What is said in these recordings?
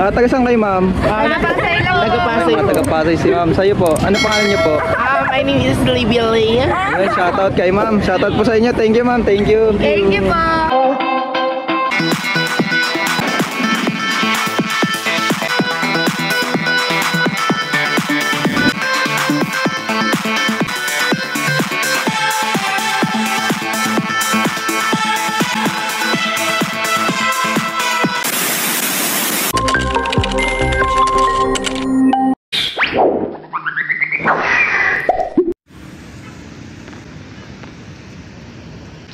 Taga saan kayo, ma'am? Taga-Pasay lang po. Taga-Pasay po. Taga-Pasay si ma'am. Sa'yo po. Ano pangalan niyo po? My name is Libby. Ayun, shoutout kay ma'am. Shoutout po sa inyo. Thank you, ma'am. Thank you. Thank you po.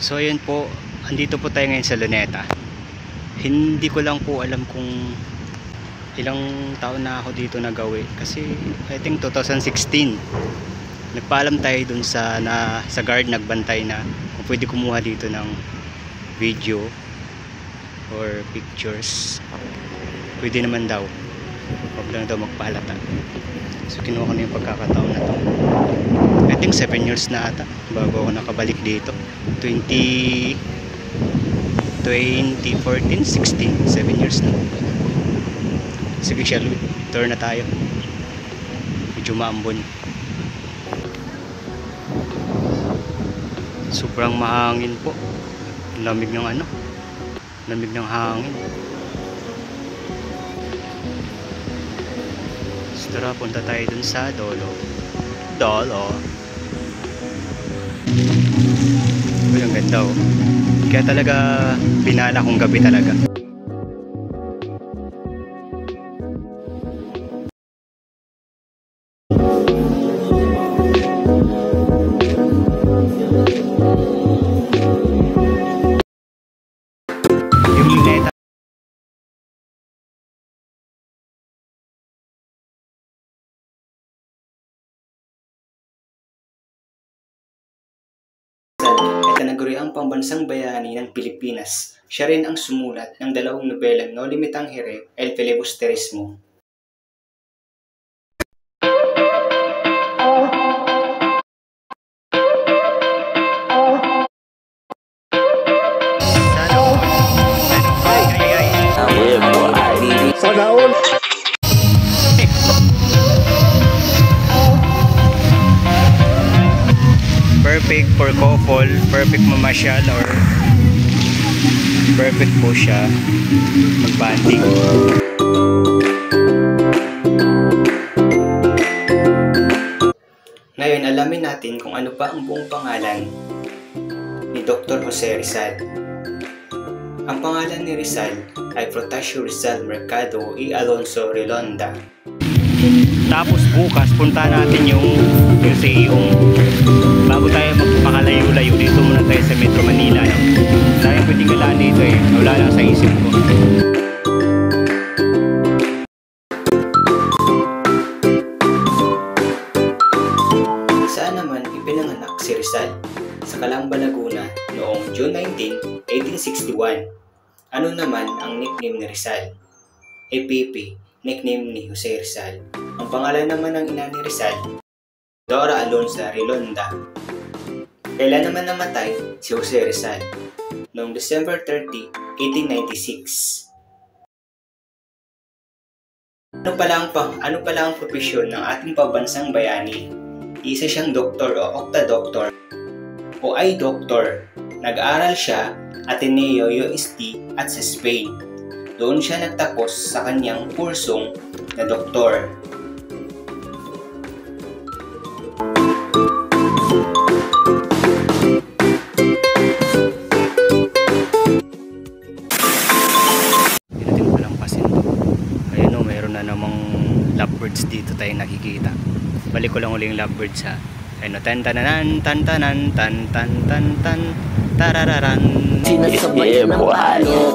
So ayun po, andito po tayo ngayon sa Luneta. Hindi ko lang po alam kung ilang taon na ako dito nagawi kasi I think 2016 nagpaalam tayo dun sa guard, nagbantay na kung pwede kumuha dito ng video or pictures. Pwede naman daw, huwag lang daw magpaalata. So kinuha ko na yung pagkakataon na to. I think 7 years na ata bago ako nakabalik dito. 2014, 16, 7 years na. Sige, shall we tour na tayo. Medyo maambon. Sobrang mahangin po. Lamig ng ano, lamig ng hangin. So tara, punta tayo dun sa Dolo. Uy, ang ganda oh. Kaya talaga binala kong gabi talaga. Yung Luneta. Tinaguriang pambansang bayani ng Pilipinas. Siya rin ang sumulat ng dalawang nobelang No Limitang Here, El Filibusterismo. Sana all. Perfect for couple, perfect mamasyal, or perfect po siya mag-banding. Ngayon, alamin natin kung ano pa ang buong pangalan ni Dr. Jose Rizal. Ang pangalan ni Rizal ay Protasio Rizal Mercado y Alonso Relonda. Tapos bukas punta natin yung museum. Bago tayo magpakalayo-layo, dito muna tayo sa Metro Manila. Dahil pwedeng galaan dito eh. Wala lang sa isip ko. Saan naman ipinanganak si Rizal? Sa Calamba, Laguna noong June 19, 1861. Ano naman ang nickname ni Rizal? Pepe, nickname ni Jose Rizal. Ang pangalan naman ng ina ni Rizal, Dora Alonso Relonda. Kailan naman namatay si Jose Rizal? Noong December 30, 1896. Ano pala ang propesyon ng ating pabansang bayani? Isa siyang doktor o octa-doktor o ay doktor. Nag-aral siya Ateneo UST at sa Spain. Doon siya nagtapos sa kanyang kursong na doktor. Lovebirds dito tayo nakikita. Balik ko lang uli yung lovebirds ha. Ayun o, tan tananan, tan tanan, tan tan tan tan, tarararan. Sinasabay ng hayop.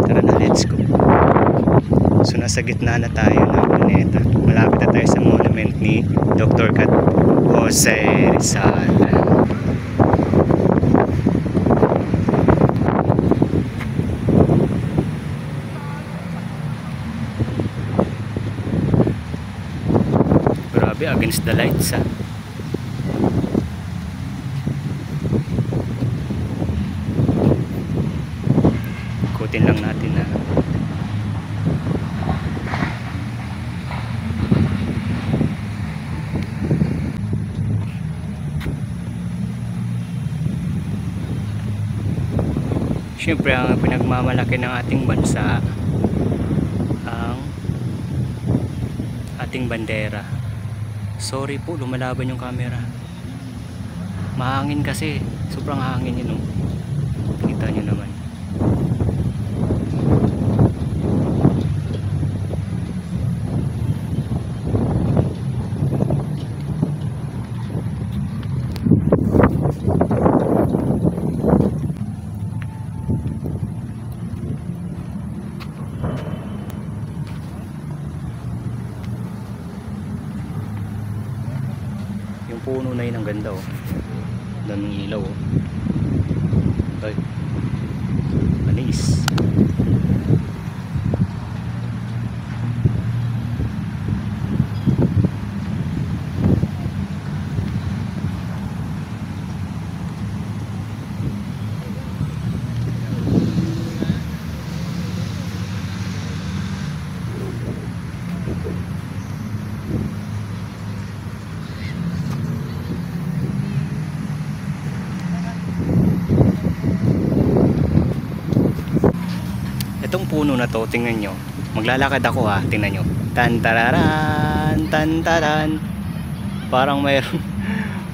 Tara na, let's go. So nasa gitna na tayo ng Luneta. Malapit na tayo sa monument ni Dr. Jose Rizal. Against the lights ha. Ikutin lang natin ha. Siyempre ang pinagmamalaki ng ating bansa ang ating bandera. Sorry po, lumalaban yung camera. Mahangin kasi, sobrang hangin yun, oh. Kita nyo naman. Yung puno na yun ang ganda, oh. Daming ilaw, oh. Ay, manis. Itong puno na to, tingnan nyo. Maglalakad ako, ha, tingnan nyo. Tantararan, tantaran. Parang mayroon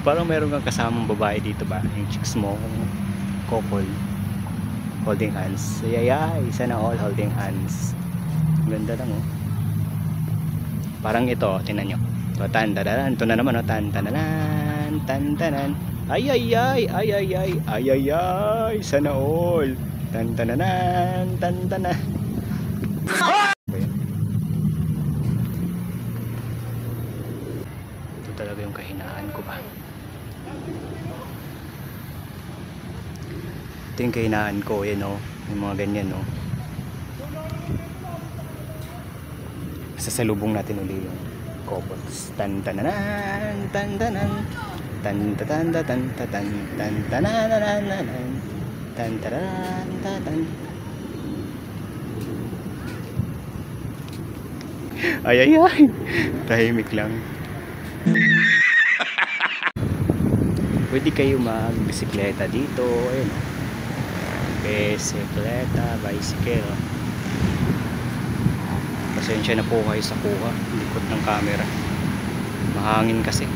parang mayroon kang kasamang babae dito ba? Yung chicks mo, couple, holding hands. Ayayay, sana all holding hands. Ganda lang, oh. Parang ito, tingnan nyo. So, tantararan, ito na naman, oh. Tantararan, tantaran. Ayayay, ayayay, ayayay, sana all. Tantananan, tantanan. Ito talaga yung kahinaan ko ba? Ito yung kahinaan ko, yan, oh. Yung mga ganyan, oh. Sasalubong natin uli yung couples. Tantananan, tantanan. Tantatan, tantatan, tantanananan. Tantaran, tatan. Ay ay ay, tahimik lang. Pwede kayo magbisikleta dito. Ayun, bisikleta, bicycle. Pasensya na po kayo sa kuha, likod ng camera. Mahangin kasi.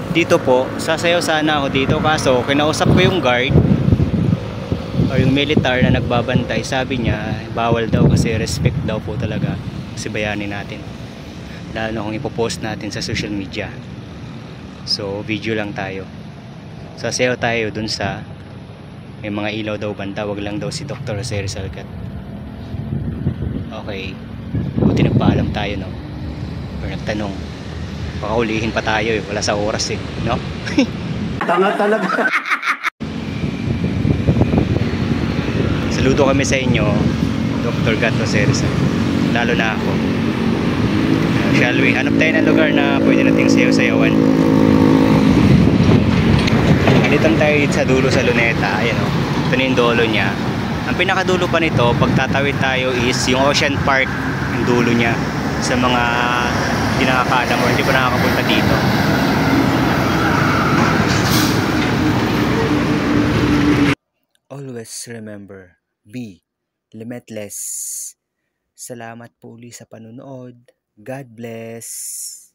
Dito po, sasayaw sana ako dito, kaso kinausap ko yung guard. or yung militar na nagbabantay, sabi niya bawal daw kasi respect daw po talaga si bayani natin, lalo kung ipopost natin sa social media. So video lang tayo, sasayaw tayo dun sa may mga ilaw daw banda, wag lang daw si Dr. Jose Rizal Cat. Okay, buti nagpaalam tayo, no, or nagtanong, baka hulihin pa tayo eh, wala sa oras eh, no? Tanga talaga. Saludo kami sa inyo, Dr. Gato Rizal, lalo na ako. Shall we? Hanap tayo ng lugar na pwede nating sayaw-sayawan. Nandito tayo sa dulo sa Luneta. Ayan o, ito na yung dulo niya. Ang pinakadulo pa nito, pag tatawid tayo, is yung Ocean Park. Yung dulo niya, sa mga hindi nakakaalam o hindi pa nakakapunta dito. Always remember, be limitless. Salamat po ulit sa panonood. God bless.